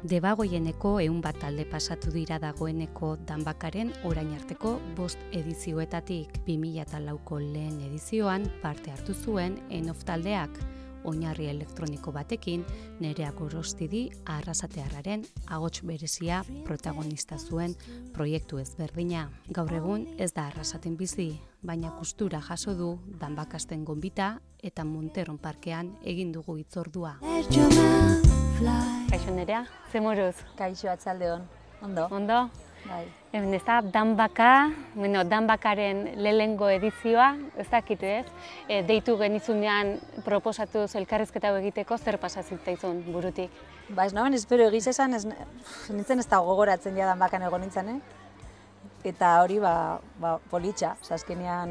Debagoieneko 100 bat talde pasatu dira dagoeneko Danbakaren orain arteko 5 edizioetatik. 2004ko lehen edizioan parte hartu zuen Enof taldeak, oinarri elektroniko batekin Nerea Gorostidi Arrasatearraren ahots berezia protagonista zuen proiektu ezberdina. Gaur egun ez da Arrasaten bizi, baina kustura jaso du Danbakasten gonbita eta Monterron parkean egin dugu hitzordua. Kaixo Nerea, ze moruz? Kaixo, atzaldeon. Ondo? Ondo? Bai. Ez da Danbaka, Danbakaren lehengo edizioa, ez dakit ez, deitu genizunean proposatu elkarrizketa hau egiteko, zer pasatzitzaizun burutik? Ba, ez naben, espero egiz esan, nintzen ez da gogoratzen ja Danbakan egon nintzen, Eta hori, politxa, azkenean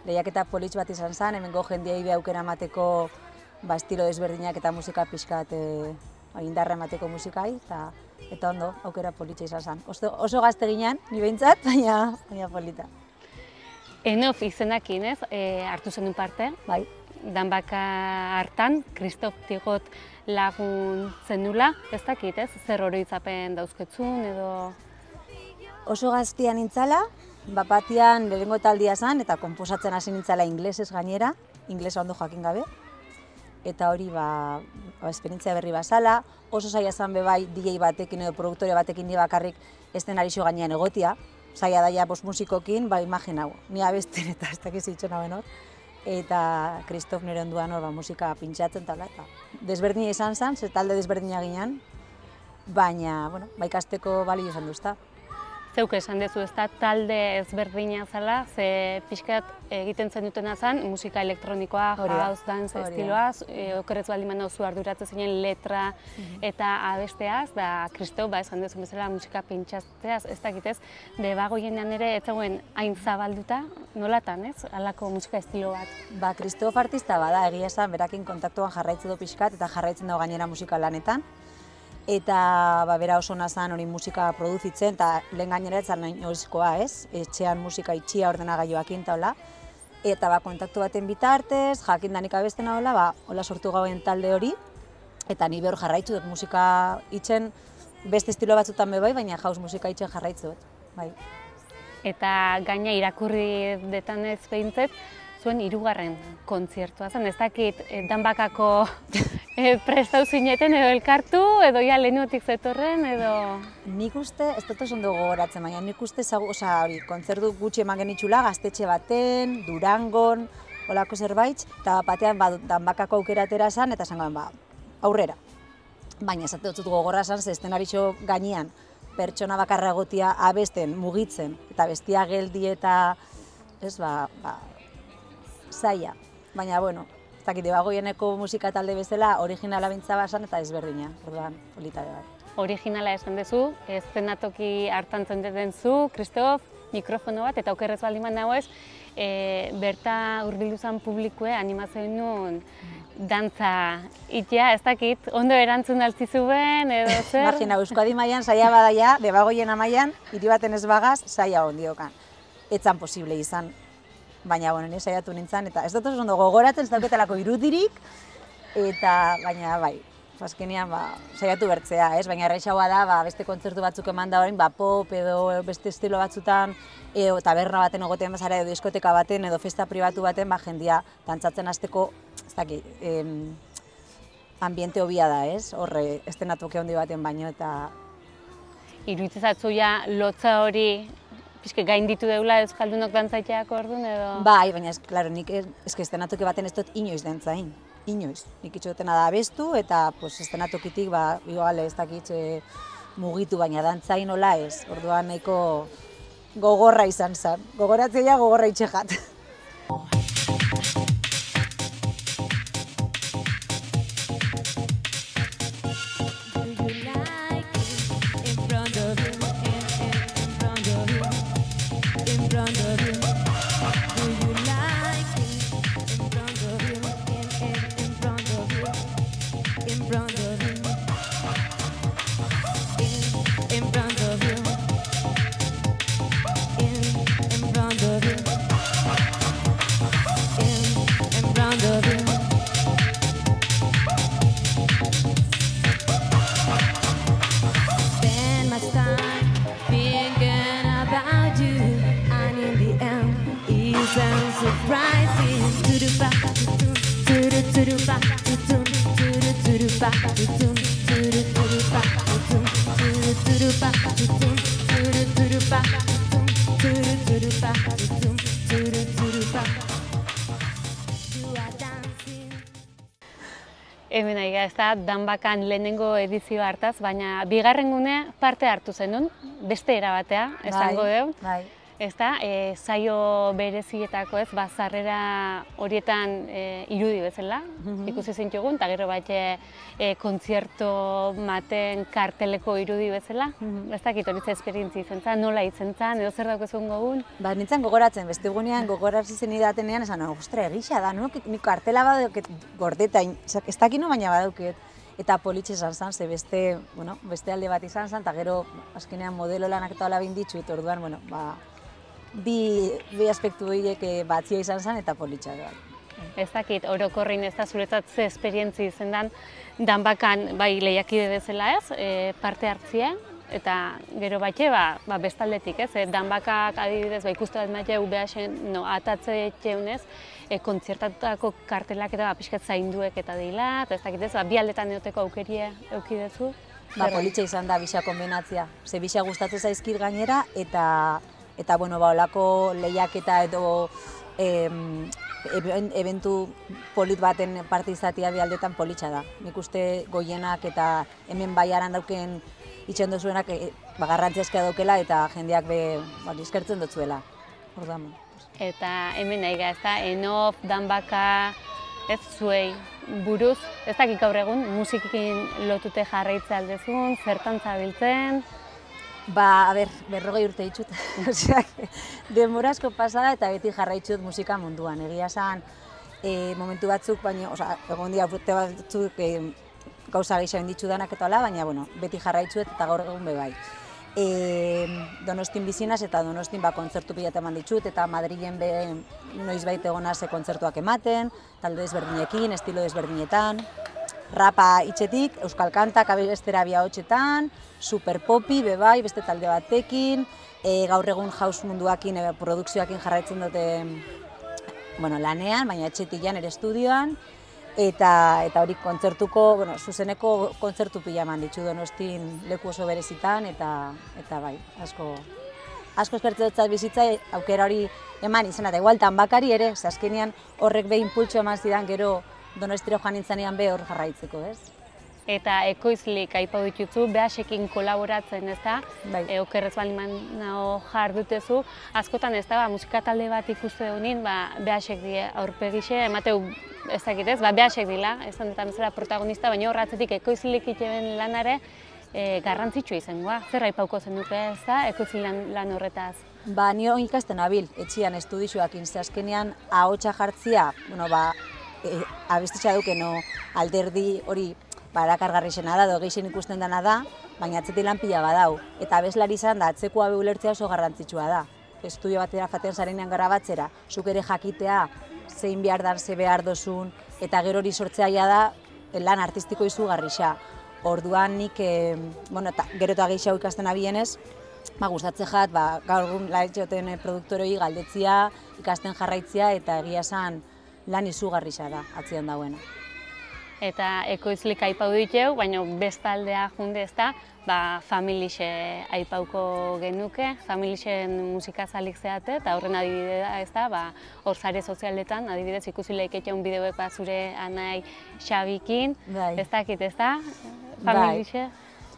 lehiaketa politx bat izan zen, hemengo jendiei be aukera emateko estilo desberdinak eta musika pixkat indarra emateko musikai, eta ondo, aukera politxa izan zen. Oso gazte ginen, ni behintzat, baina polita. Enof izenakin, ez? Hartu zenun parte? Bai. Danbaka hartan, Kristof Tigot lagun zenula, ez dakit, ez? Zer oroitzapen dauzketzun edo... Oso gaztia nintzala, bapatian lehengo taldia zen, eta konposatzen hasi nintzala inglesez gainera, inglesa ondo jakin gabe. Eta hori, esperientzia berri bazala, oso zaila zen bai DJ batekin edo produktore batekin ni bakarrik eszenarixo gainean egotia. Zaila daia musikokin, imagina hau, ni abesten eta ez dakiz itxona benor. Eta Kristof nire onduan hor musika pintxatzen eta desberdina izan zen, ze talde desberdina ginen, baina, ikasteko balio izan duzta. Zeuk esan dezu ez da talde ezberdina zela, ze pixkat egiten zen dutena zen, musika elektronikoa, house, dance estiloaz, okerrez baldin manau zu arduratzen zinen letra eta abesteaz, da Kristof esan dezu bezala musika pintxatzeaz, ez dakitez, Debagoienean ere ez zegoen hain zabalduta, nolatan ez, halako musika estilo bat? Kristof artista bada, egia esan, berakin kontaktuan jarraitzen du pixkat eta jarraitzen dago gainera musika lanetan. Eta bera oso nazan hori musika produzitzen, eta lehen gainera ez zan oizkoa, ez? Etxean musika itxia ordenagailuakin eta hola. Eta kontaktu baten bitartez, jakin danik abesten hola, hola sortu gauen talde hori. Eta ni behor jarraitzu dut musika itxen, beste estilo batzutan bai, baina house musika itxen jarraitzu dut, bai. Eta gaina irakurri detan ez behintzet, zuen 3. kontzertua zen, ez dakit Danbakako prestau zineten edo elkartu, edo ja lehenutik zetorren, edo... Nik uste, ez dut oso ondo gogoratzen, baina nik uste kontzertu gutxi eman genitxula, gaztetxe baten, Durangon, holako zerbait, eta batean Danbakako aukera atera zen, eta esan aurrera. Baina ez dut gogorra zen, ze eszenarixo gainean, pertsona bakarra egotia abesten, mugitzen, eta bestia geldi eta, zaila. Baina, ez dakit, Debagoieneko musika talde bezala, originala bintza basan eta ezberdina, orduan, polita bat. Originala esan dezu, eszenatoki hartan zendeten zu, Kristof, mikrofono bat, eta okerrez baldin mandago ez, berta hurbildu zen publikoe animazioen nuen dantza itea, ez dakit, ondo erantzun altzizuen, edo zer? Imagina, Euskadi mailan zaila badaia, Debagoiena mailan, hiri baten ez bagaz, zaila ondiokan. Etzan posible izan. Baina, ni saiatu nintzen, eta ez dut oso ondo gogoratzen, ez dauketelako irudirik, eta, baina, azkenean, saiatu bertzea, ez? Baina erraixagoa da, beste kontzertu batzuk eman da orain, pop edo beste estilo batzutan, edo taberna baten egotean bazara, edo diskoteka baten, edo festa pribatu baten, jendia dantzatzen hasteko, ez dakit, ambiente hobia da, ez? Horre, eszenatoki handi baten baino, eta... Iruditzen zatzu ja, lotza hori, pixke gainditu deula euskaldunok dantzaiteak orduan edo... Bai, baina, nik eszenatoki baten ez dut inoiz dantzain. Inoiz. Nik itxotena da abestu eta eszenatokitik, igual ez dakit mugitu, baina dantzain hola ez. Orduan nahiko gogorra izan zen. Gogoratzea gogorra itxejat. Hemen ari gara, ez da, Danbakan lehenengo edizioa hartaz, baina bigarren gunea parte hartu zenun, beste era batea, esango deu. Bai. Ez da, saio berezietako ez, sarrera horietan irudi bezala, ikusi zintugun, eta gero bat kontzerto maten karteleko irudi bezala. Ez dakit hori esperientzia izan zen, nola izan zen, edo zer daukezun gogun? Ba, nintzen gogoratzen, beste egunean gogoratzen zen idatenean, esan, ostra, egisa da, nik kartela badauket gordetain, ez dakino baina badauket. Eta politxe izan zen, ze beste alde bat izan zen, eta gero azkenean modelo lanak eta hola binditxut, orduan, bi aspektu horiek batzia izan zen eta politxa da. Ez dakit, orokorrin ez da zuretzat ze esperientzia izan den Danbakan bai lehiakide bezala ez, parte hartzia, eta gero batxe, bestaldetik ez, Danbakak adibidez, ikustu bat maite UBH-en atatze etxeunez, kontzertatutako kartelak eta pixkat zainduek eta dila, eta ez dakit ez, bi aldetan eoteko aukeria eukidezu. Politxa izan da bisa kombinatzia, ze bisa gustatzen zaizkit gainera, eta olako lehiaketa edo eventu polit baten parte izatea bi aldetan politxa da. Nik uste goienak eta hemen baiaran dauken itxondo zuenak garrantzia daukela eta jendeak eskertzen dutzuela. Eta hemen nahi ez da, Enof, Danbaka, ez zuei buruz, ez dakik gaur egun musikin lotute jarraitze aldezun, zertan zabiltzen? Berrogei urte ditut. Denbora asko pasada eta beti jarraitzut musika munduan. Egia esan, momentu batzuk, egon dira urte batzuk gauza gehiago ditut danak eta hola, baina beti jarraitzut eta gaur egun bai. Donostin bizinaz eta Donostin kontzertu pila eman ditut eta Madrilen noizbait egonaz kontzertuak ematen, talde desberdinekin, estilo desberdinetan. Rapa itxetik, euskal kantak abestera bi ahotsetan, super popi, bai, beste talde batekin, gaur egun house munduakin, produkzioakin jarraitzen dute lanean, baina etxetikan ere estudioan, eta hori kontzertuko, zuzeneko kontzertu pila eman ditu Donostin leku oso berezitan, eta bai, asko eskertzen dutzat bizitza, aukera hori eman izan, eta igual Danbakari ere, azkenean horrek behin pultxo eman zidan gero Donostiro joan nintzanean hor jarraitzeko, ez? Eta ekoizlik aipau dituzu, BH-ekin kolaboratzen, ez da? Okerrez baliman jardutezu. Askotan ez da, musika talde bat ikuste dunin, BH-ek die aurpegixe, emateu ez dakit ez, BH-ek dila, esan dut bezala protagonista, baina horratzetik ekoizlik itxeben lanare garrantzitsua izangoa. Zer aipauko zenuke ez da, ekoizlik lan horretaz? Ni hori ikasten abil, etxian estudioakin, ze azkenean ahotsa jartzia, abestitza duken alderdi hori erakargarri zena da, gehien ikusten dena da, baina atzetik lan pila badau. Eta abeslari izan da, atzeko abe ulertzea oso garrantzitsua da. Estudio batera faten zarenean grabatzera, zuk ere jakitea, zein behar dan, ze behar dozun, eta gero hori sortzea da lan artistiko izugarri xa. Orduan nik, gero eta gehiago ikasten abienez, gustatzen jat, gaur egun laetxoten produktoroi galdetzia, ikasten jarraitzia, eta egia esan lan izugarri xa da, atzian dagoena. Eta ekoizlik aipau diteu, baina bestaldea junde ez da, Familixe aipauko genuke, Familixen musikazalik zeate, eta horren adibidea ez da, hor sare sozialetan, adibidez ikusi laiketxeun bideoek zure anai Xabikin, ez dakit ez da, Familixe?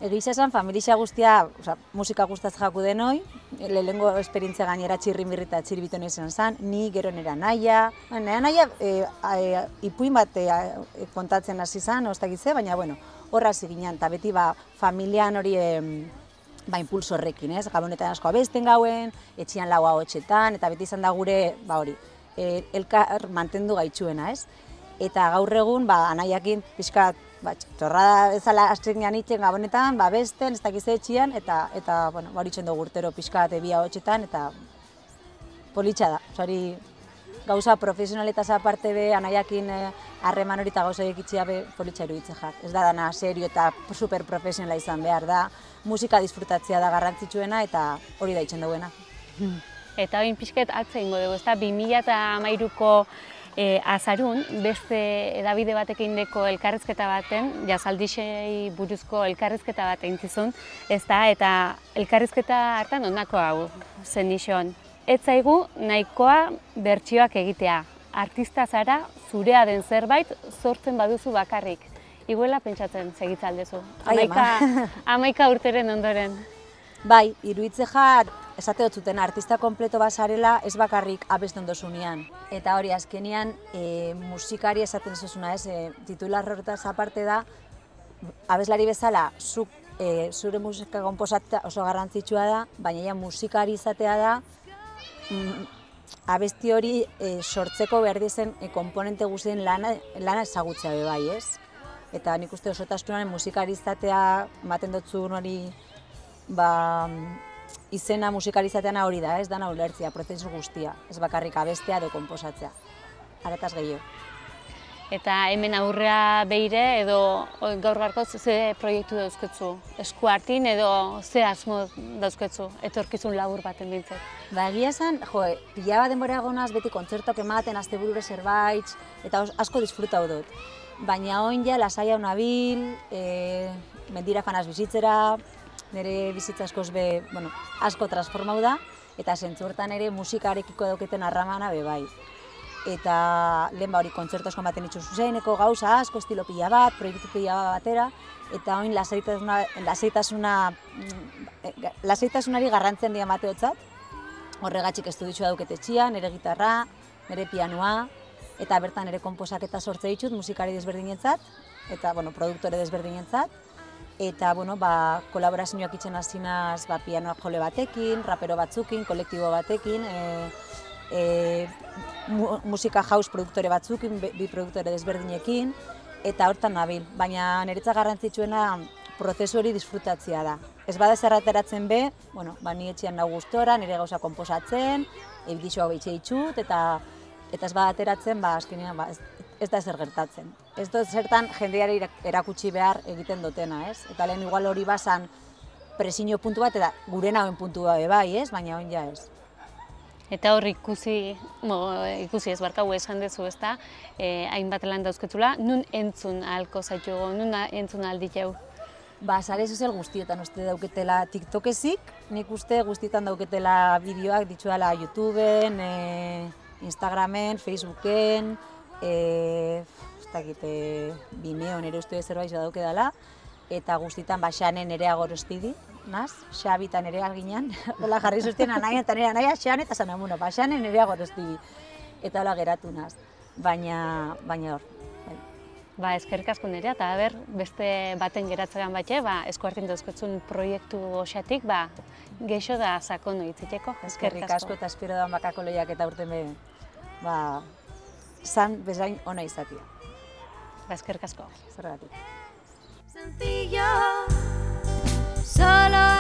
Egiz esan, Familixa guztia, musika guztaz jaku denoi, lehenengo esperientzia gainera txirrimirri eta txirbiton izan zen, ni gero nera naia. Nera naia ipuin bat kontatzen hasi zen, oztakitze, baina horra ziginen, eta beti familian hori impulso horrekin, ez? Gabonetan asko abesten gauen, etxian lau ahotsetan, eta beti izan da gure, elkar mantendu gaitxuena, ez? Eta gaur egun, anaiakin pixkat, txorrada bezala astrenean itzen gabonetan, besten, ez dakize etxian, eta horitzen dugu urtero pixkat bi ahotsetan, eta politxa da. Hori gauza profesionaletaz aparte be, anaiakin harreman hori eta gauza ekitxea be politxa iruditzen jak. Ez da dana serio eta superprofesionala izan behar da, musika disfrutatzea da garrantzitsuena eta hori da itzen duguena. Eta bain pixket atzeingo dugu, ez da 2013ko Azarun, beste edabide batekin deko elkarrizketa baten, Jazaldixei buruzko elkarrizketa bat egin zizun, eta elkarrizketa hartan ondako hau zen nixon. Ez zaigu nahikoa bertsioak egitea. Artista zara, zurea den zerbait sortzen baduzu bakarrik. Iguela pentsatzen segitzaldezu. 11 urteren ondoren. Bai, iruditzea esate dut zuten artista kompleto bazarela ez bakarrik abesten dozunean. Eta hori azkenean musikari esaten zuzuna ez, titular horretaz aparte da, abeslari bezala zure musika konposatzea oso garrantzitsua da, baina musikari izatea da abesti hori sortzeko behar dizen komponente guztien lana ezagutzea be bai, ez? Eta nik uste osotasunaren musikari izatea ematen dutzun hori izena musikarizateana hori da, ez dana ulertzea, prozesu guztia, ez bakarrik abestea edo konposatzea. Arataz gehiago. Eta hemen aurrea behire edo gaur garkoz ze proiektu dauzketzu? Esku hartin edo ze asmo dauzketzu? Etorkizun labur baten bintzat. Egia esan, pila bat denbora egonaz beti kontzertok ematen, asteburure zerbait, eta asko disfrutau dut. Baina oin ja lasai hau nabil, mendira fanaz bizitzera, nire bizitza asko transformau da, eta zentzu hortan ere musikarekiko dauketen harramana be bai. Eta lehen hori kontzertu asko ematen ditzu zuzeneko gauza asko, estilo pila bat, proiektu pila batera, eta oin lasaitasunari garrantzen dia mateotzat. Horregatxik estuditzua dauket etxean, nire gitarra, nire pianoa, eta bertan ere konposaketa sortze ditut musikari desberdinentzat, eta produktore desberdinentzat. Eta kolaborazioak itzen hazinaz pianoa jole batekin, rapero batzukin, kolektibo batekin, musika house produktore batzukin, bi produktore desberdinekin, eta hortan nabil. Baina niretzat garrantzitsuena prozesu hori disfrutatzea da. Ez bada zerrateratzen be, ni etxean nau gustora, nire gauza konposatzen, ebidixoa behitxe ditut, eta ez bada ateratzen, azkenean ez da ezer gertatzen. Ez dut zertan jendeari erakutsi behar egiten dutena, ez? Eta lehen igual hori bazan presiño puntu bat, eta gure nauen puntu bai, ez? Baina oin ja ez. Eta hor ikusi ez barkau esan dezu, ezta, hainbat lan dauzketzula, nun entzun ahalko zaitugu, nun entzun alditeu? Sare sozial guztietan uste dauketela TikTokezik, nik uste guztietan dauketela bideoak ditudala YouTubeen, Instagramen, Facebooken, Vimeo nire uste zerbait daukedala, eta guztietan Xanen nerea gorostidi, naz, Xabitan nerea ginean, hola jarri zuztien anaia eta nire anaia Xan eta Sanamuno, Xanen nerea gorostidi, eta hola geratu naz, baina hor. Eskerrik asko nerea, eta beste baten geratzegan batxe, esku hartin dauzketzun proiektu osatik, geixo da sakono hitziteko. Eskerrik asko eta espero da bakako loiak eta urten be, zan bezain ona izatea. Eskerrik asko. Zergatik. Sencillo, solo